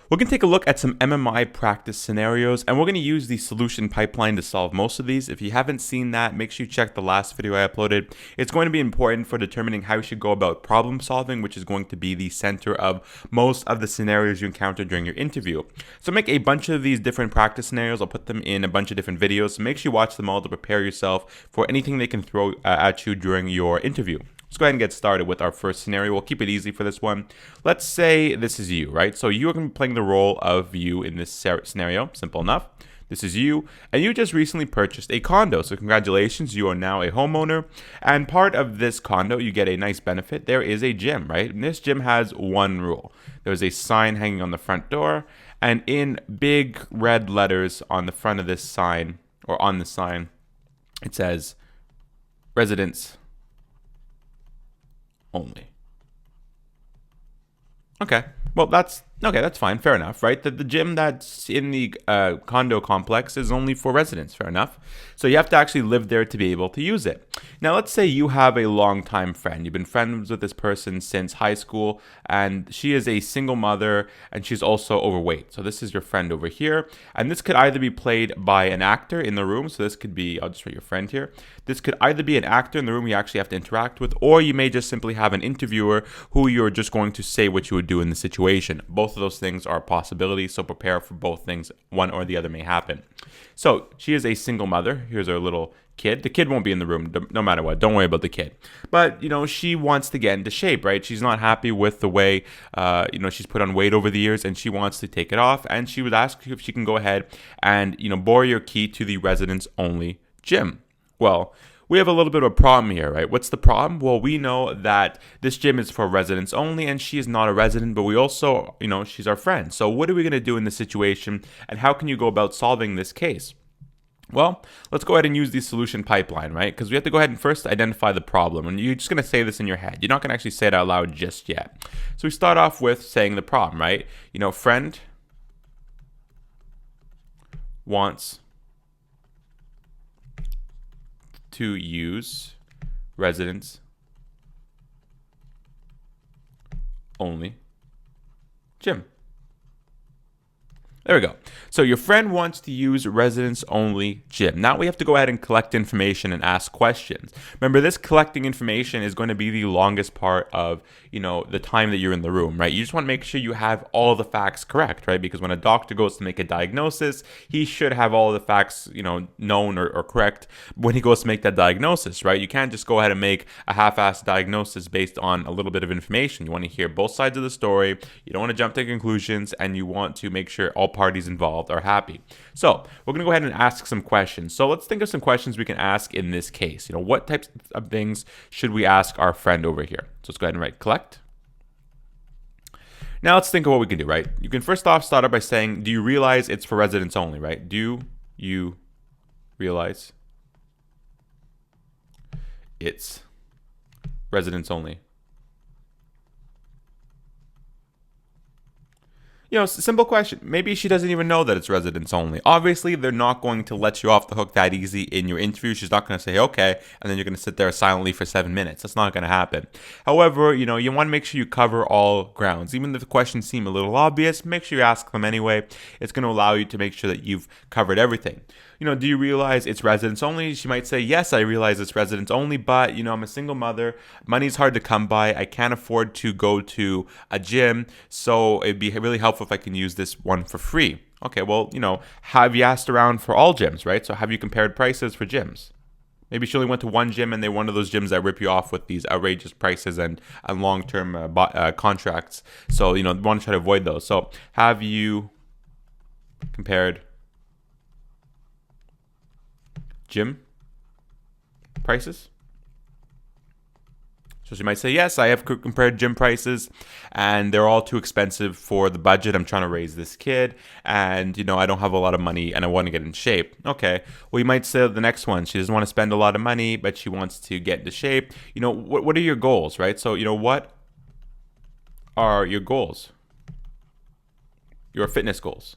We're going to take a look at some MMI practice scenarios, and we're going to use the solution pipeline to solve most of these. If you haven't seen that, make sure you check the last video I uploaded. It's going to be important for determining how you should go about problem solving, which is going to be the center of most of the scenarios you encounter during your interview. So make a bunch of these different practice scenarios. I'll put them in a bunch of different videos, so make sure you watch them all to prepare yourself for anything they can throw at you during your interview. Let's go ahead and get started with our first scenario. We'll keep it easy for this one. Let's say this is you, right? So you are going to be playing the role of you in this scenario. Simple enough. This is you, and you just recently purchased a condo. So congratulations, you are now a homeowner. And part of this condo, you get a nice benefit. There is a gym, right? And this gym has one rule. There's a sign hanging on the front door, and in big red letters on the front of this sign, or on the sign, it says, residents only. Okay. Well, that's fine. Fair enough, right? The gym that's in the condo complex is only for residents. Fair enough. So you have to actually live there to be able to use it. Now, let's say you have a longtime friend. You've been friends with this person since high school, and she is a single mother, and she's also overweight. So this is your friend over here, and this could either be played by an actor in the room. So this could be, I'll just write your friend here. This could either be an actor in the room you actually have to interact with, or you may just simply have an interviewer who you're just going to say what you would do in the situation. Both of those things are possibilities, so prepare for both things. One or the other may happen. So she is a single mother. Here's her little kid. The kid won't be in the room no matter what. Don't worry about the kid. But, she wants to get into shape, right? She's not happy with the way, she's put on weight over the years, and she wants to take it off. And she would ask you if she can go ahead and, borrow your key to the residents only gym. Well, we have a little bit of a problem here, right? What's the problem? Well, we know that this gym is for residents only, and she is not a resident, but we also, she's our friend. So what are we going to do in this situation, and how can you go about solving this case? Well, let's go ahead and use the solution pipeline, right? Because we have to go ahead and first identify the problem, and you're just going to say this in your head. You're not going to actually say it out loud just yet. So we start off with saying the problem, right? Friend wants to use residents only gym. There we go. So your friend wants to use residents only gym. Now we have to go ahead and collect information and ask questions. Remember, this collecting information is going to be the longest part of, the time that you're in the room, right? You just want to make sure you have all the facts correct, right? Because when a doctor goes to make a diagnosis, he should have all the facts, known or correct when he goes to make that diagnosis, right? You can't just go ahead and make a half-assed diagnosis based on a little bit of information. You want to hear both sides of the story. You don't want to jump to conclusions, and you want to make sure all parties involved are happy. So we're going to go ahead and ask some questions. So let's think of some questions we can ask in this case. What types of things should we ask our friend over here? So let's go ahead and write collect. Now let's think of what we can do, right? You can first off start out by saying, do you realize it's for residents only, right? Do you realize it's residents only? Simple question. Maybe she doesn't even know that it's residents only. Obviously, they're not going to let you off the hook that easy in your interview. She's not going to say, okay, and then you're going to sit there silently for 7 minutes. That's not going to happen. However, you want to make sure you cover all grounds. Even if the questions seem a little obvious, make sure you ask them anyway. It's going to allow you to make sure that you've covered everything. Do you realize it's residents only? She might say, yes, I realize it's residents only, but, I'm a single mother. Money's hard to come by. I can't afford to go to a gym, so it'd be really helpful if I can use this one for free. Okay, well, have you asked around for all gyms, right? So have you compared prices for gyms? Maybe she only went to one gym, and they're one of those gyms that rip you off with these outrageous prices and long-term contracts. So, we want to try to avoid those. So have you compared gym prices? So she might say, yes, I have compared gym prices, and they're all too expensive for the budget. I'm trying to raise this kid, and, I don't have a lot of money, and I want to get in shape. Okay, well, you might say the next one. She doesn't want to spend a lot of money, but she wants to get into shape. What are your goals, right? So, what are your goals? Your fitness goals.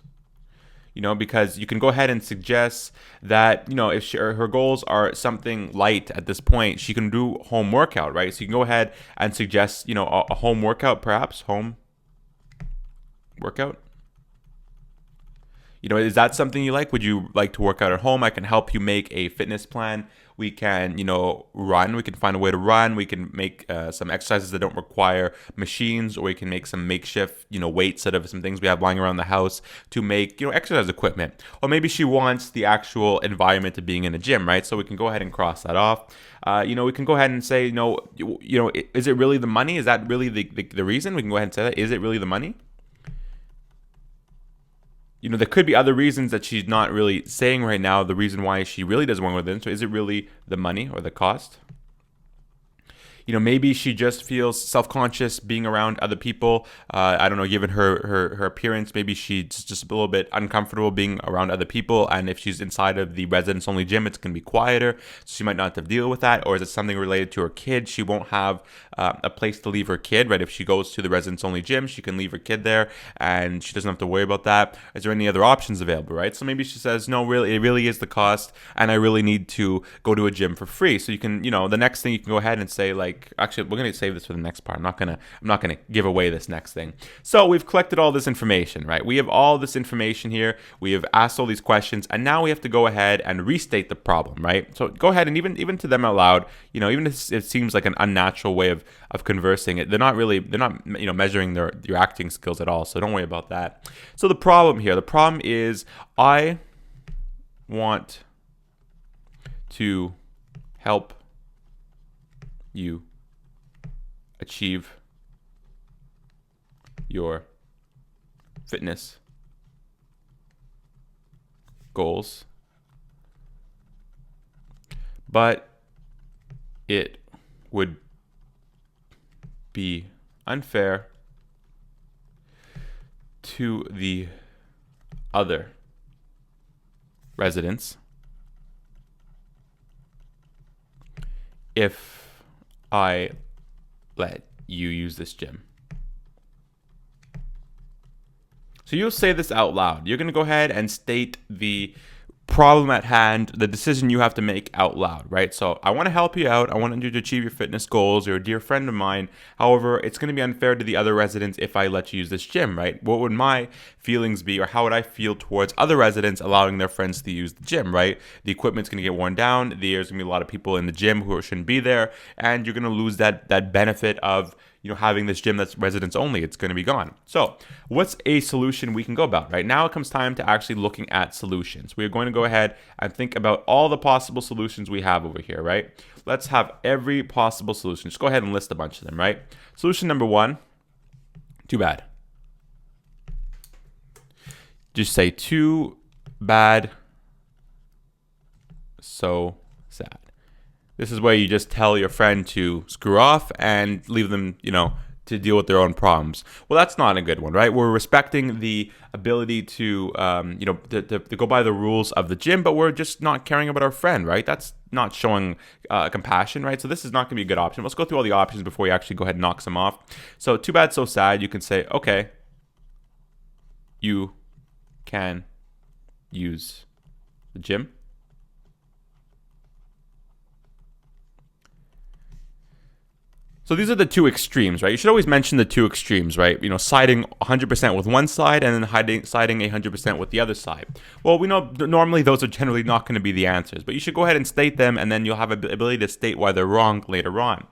Because you can go ahead and suggest that, if her goals are something light at this point, she can do home workout, right? So you can go ahead and suggest, a home workout, perhaps home workout. Is that something you like? Would you like to work out at home? I can help you make a fitness plan. We can, run. We can find a way to run. We can make some exercises that don't require machines, or we can make some makeshift, weights out of some things we have lying around the house to make, exercise equipment. Or maybe she wants the actual environment of being in a gym, right? So we can go ahead and cross that off. We can go ahead and say, is it really the money? Is that really the reason? We can go ahead and say that. Is it really the money? There could be other reasons that she's not really saying right now, the reason why she really doesn't want to go with it. So is it really the money or the cost? Maybe she just feels self-conscious being around other people. I don't know, given her appearance, maybe she's just a little bit uncomfortable being around other people. And if she's inside of the residence-only gym, it's going to be quieter. So she might not have to deal with that. Or is it something related to her kid? She won't have a place to leave her kid, right? If she goes to the residence-only gym, she can leave her kid there and she doesn't have to worry about that. Is there any other options available, right? So maybe she says, no, really, it really is the cost, and I really need to go to a gym for free. So you can, the next thing you can go ahead and say, like, actually, we're going to save this for the next part. I'm not going to give away this next thing. So we've collected all this information, right? We have all this information here. We have asked all these questions, and now we have to go ahead and restate the problem, right? So go ahead and even to them out loud, even if it seems like an unnatural way of conversing, they're not measuring your acting skills at all. So don't worry about that. So the problem is I want to help you achieve your fitness goals, but it would be unfair to the other residents if I let you use this gym. So you'll say this out loud. You're going to go ahead and state the problem at hand, the decision you have to make out loud, right? So I want to help you out. I want you to achieve your fitness goals. You're a dear friend of mine. However, it's going to be unfair to the other residents if I let you use this gym, right? What would my feelings be, or how would I feel towards other residents allowing their friends to use the gym, right? The equipment's going to get worn down. There's going to be a lot of people in the gym who shouldn't be there, and you're going to lose that benefit of having this gym that's residents only. It's going to be gone. So what's a solution we can go about? Right now it comes time to actually looking at solutions. We're going to go ahead and think about all the possible solutions we have over here, right? Let's have every possible solution. Just go ahead and list a bunch of them, right? Solution number one, too bad. Just say too bad, so sad. This is where you just tell your friend to screw off and leave them, to deal with their own problems. Well, that's not a good one, right? We're respecting the ability to, to go by the rules of the gym, but we're just not caring about our friend, right? That's not showing compassion, right? So this is not going to be a good option. Let's go through all the options before you actually go ahead and knock some off. So too bad, so sad. You can say, okay, you can use the gym. So these are the two extremes, right? You should always mention the two extremes, right? Siding 100% with one side and then siding 100% with the other side. Well, we know normally those are generally not going to be the answers, but you should go ahead and state them, and then you'll have the ability to state why they're wrong later on.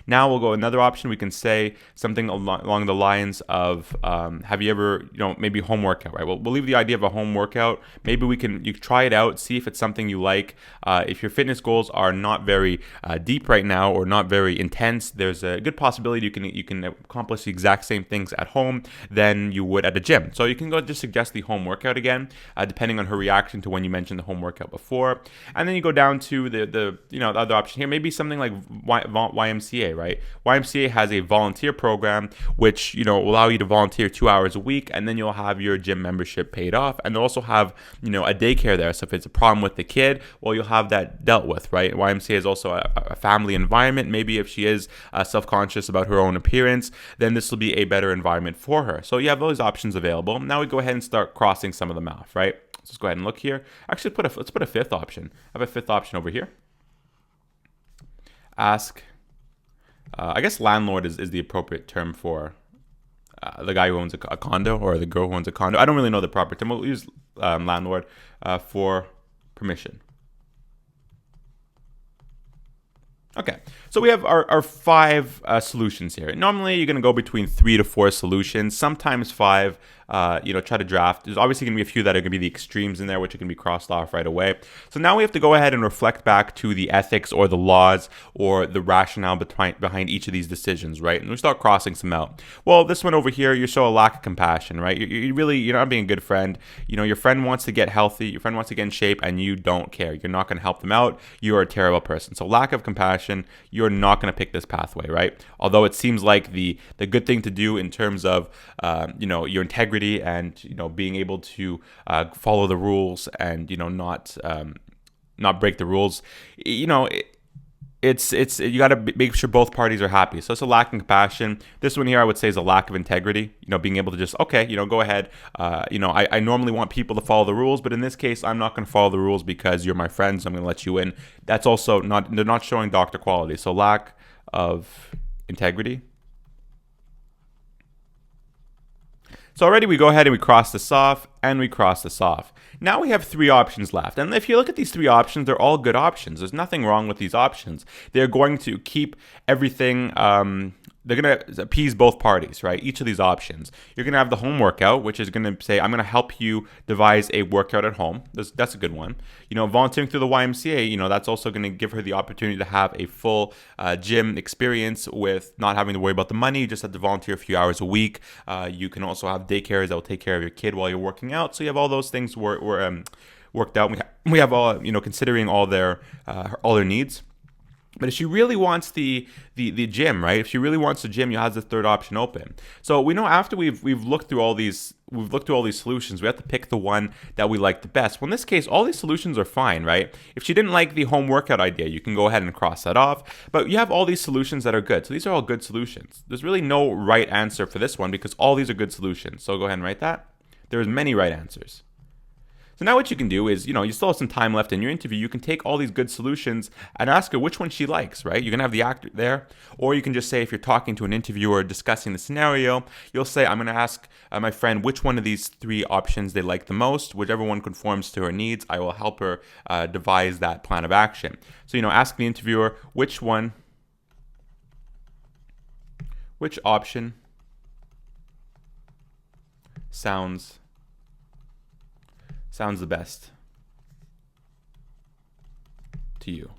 Now we'll go another option. We can say something along the lines of, have you ever, maybe home workout, right? We'll leave the idea of a home workout. Maybe you try it out, see if it's something you like. If your fitness goals are not very deep right now or not very intense, there's a good possibility you can accomplish the exact same things at home than you would at a gym. So you can go just suggest the home workout again, depending on her reaction to when you mentioned the home workout before. And then you go down to the other option here, maybe something like YMCA, right? YMCA has a volunteer program which will allow you to volunteer 2 hours a week, and then you'll have your gym membership paid off. And they'll also have a daycare there, so if it's a problem with the kid, well, you'll have that dealt with, right? YMCA is also a family environment. Maybe if she is self-conscious about her own appearance, then this will be a better environment for her. So you have those options available. Now we go ahead and start crossing some of them off, right? So let's go ahead and look here. Actually, let's put a fifth option. I have a fifth option over here. Ask. I guess landlord is the appropriate term for the guy who owns a condo, or the girl who owns a condo. I don't really know the proper term. We'll use landlord for permission. Okay, so we have our 5 solutions here. Normally, you're going to go between 3 to 4 solutions, sometimes 5. Try to draft. There's obviously going to be a few that are going to be the extremes in there, which are going to be crossed off right away. So now we have to go ahead and reflect back to the ethics or the laws or the rationale behind each of these decisions, right? And we start crossing some out. Well, this one over here, you show a lack of compassion, right? You're not being a good friend. Your friend wants to get healthy, your friend wants to get in shape, and you don't care. You're not going to help them out. You're a terrible person. So lack of compassion, you're not going to pick this pathway, right? Although it seems like the good thing to do in terms of your integrity and being able to follow the rules and not break the rules. It's you got to make sure both parties are happy. So it's a lack of compassion. This one here I would say is a lack of integrity. Being able to just go ahead. I normally want people to follow the rules, but in this case I'm not going to follow the rules because you're my friend, so I'm going to let you in. That's also they're not showing doctor quality. So lack of integrity. So already we go ahead and we cross this off, and we cross this off. Now we have 3 options left. And if you look at these 3 options, they're all good options. There's nothing wrong with these options. They're going to keep everything, they're going to appease both parties, right? Each of these options. You're going to have the home workout, which is going to say, I'm going to help you devise a workout at home. That's a good one. Volunteering through the YMCA, that's also going to give her the opportunity to have a full gym experience with not having to worry about the money. You just have to volunteer a few hours a week. You can also have daycares that will take care of your kid while you're working out. So you have all those things worked out. We have all, considering all their needs. But if she really wants the gym, right? If she really wants the gym, you have the 3rd option open. So we know after we've looked through all these solutions, we have to pick the one that we like the best. Well, in this case, all these solutions are fine, right? If she didn't like the home workout idea, you can go ahead and cross that off. But you have all these solutions that are good. So these are all good solutions. There's really no right answer for this one because all these are good solutions. So go ahead and write that. There's many right answers. So now what you can do is, you still have some time left in your interview. You can take all these good solutions and ask her which one she likes, right? You're going to have the actor there. Or you can just say, if you're talking to an interviewer discussing the scenario, you'll say, I'm going to ask my friend which one of these 3 options they like the most. Whichever one conforms to her needs, I will help her devise that plan of action. So, ask the interviewer which option sounds the best to you.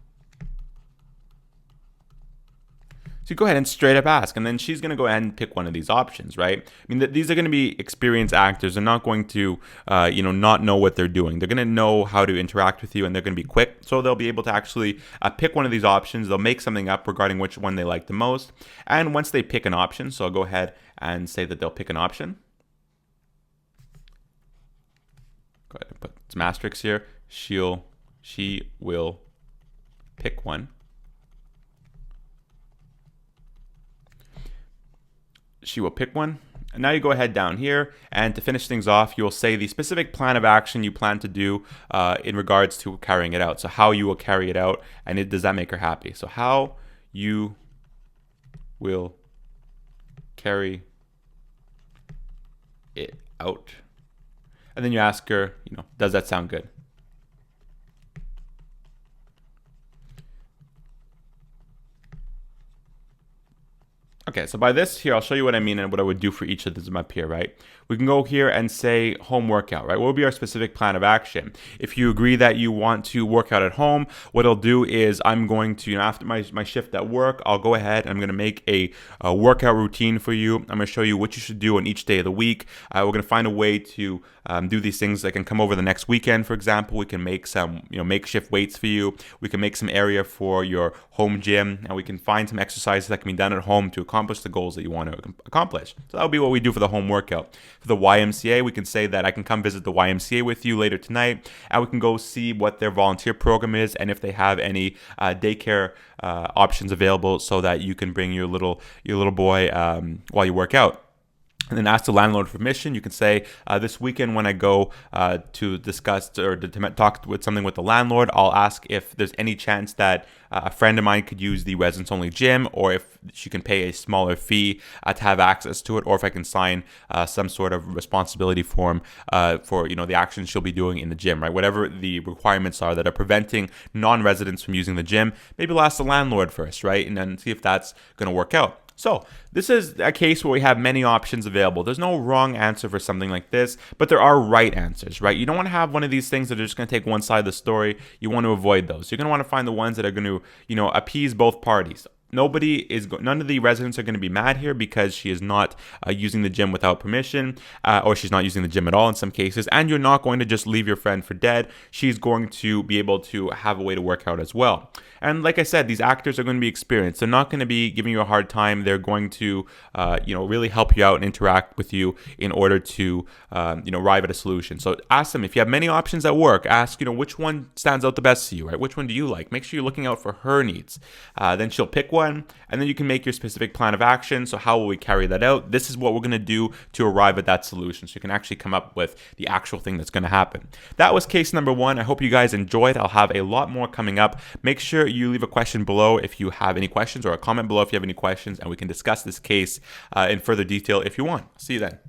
So you go ahead and straight up ask, and then she's going to go ahead and pick one of these options, right? I mean, these are going to be experienced actors. They're not going to, not know what they're doing. They're going to know how to interact with you, and they're going to be quick. So they'll be able to actually pick one of these options. They'll make something up regarding which one they like the most. And once they pick an option, so I'll go ahead and say that they'll pick an option. Go ahead and put some asterisks here. She will pick one. She will pick one. And now you go ahead down here, and to finish things off, you'll say the specific plan of action you plan to do in regards to carrying it out. So how you will carry it out, and does that make her happy? So how you will carry it out. And then you ask her, does that sound good? Okay, so by this here, I'll show you what I mean and what I would do for each of them up here, right? We can go here and say home workout, right? What would be our specific plan of action? If you agree that you want to work out at home, what I'll do is I'm going to, after my shift at work, I'll go ahead and I'm going to make a workout routine for you. I'm going to show you what you should do on each day of the week. We're going to find a way to do these things that can come over the next weekend, for example. We can make some, makeshift weights for you. We can make some area for your home gym, and we can find some exercises that can be done at home to accomplish the goals that you want to accomplish. So that'll be what we do for the home workout. For the YMCA, we can say that I can come visit the YMCA with you later tonight, and we can go see what their volunteer program is and if they have any daycare options available so that you can bring your little boy while you work out. And then ask the landlord for permission. You can say, this weekend when I go to discuss or to talk with something with the landlord, I'll ask if there's any chance that a friend of mine could use the residence-only gym, or if she can pay a smaller fee to have access to it, or if I can sign some sort of responsibility form for the actions she'll be doing in the gym, right? Whatever the requirements are that are preventing non-residents from using the gym, maybe we'll ask the landlord first, right? And then see if that's going to work out. So this is a case where we have many options available. There's no wrong answer for something like this, but there are right answers, right? You don't want to have one of these things that are just going to take one side of the story. You want to avoid those. You're going to want to find the ones that are going to, appease both parties. None of the residents are going to be mad here because she is not using the gym without permission, or she's not using the gym at all in some cases. And you're not going to just leave your friend for dead. She's going to be able to have a way to work out as well. And like I said, these actors are going to be experienced. They're not going to be giving you a hard time. They're going to, really help you out and interact with you in order to, arrive at a solution. So ask them if you have many options at work. Ask, which one stands out the best to you, right? Which one do you like? Make sure you're looking out for her needs. Then she'll pick one, and then you can make your specific plan of action. So how will we carry that out? This is what we're going to do to arrive at that solution. So you can actually come up with the actual thing that's going to happen. That was case number 1. I hope you guys enjoyed. I'll have a lot more coming up. Make sure you leave a question below if you have any questions, or a comment below if you have any questions, and we can discuss this case in further detail if you want. See you then.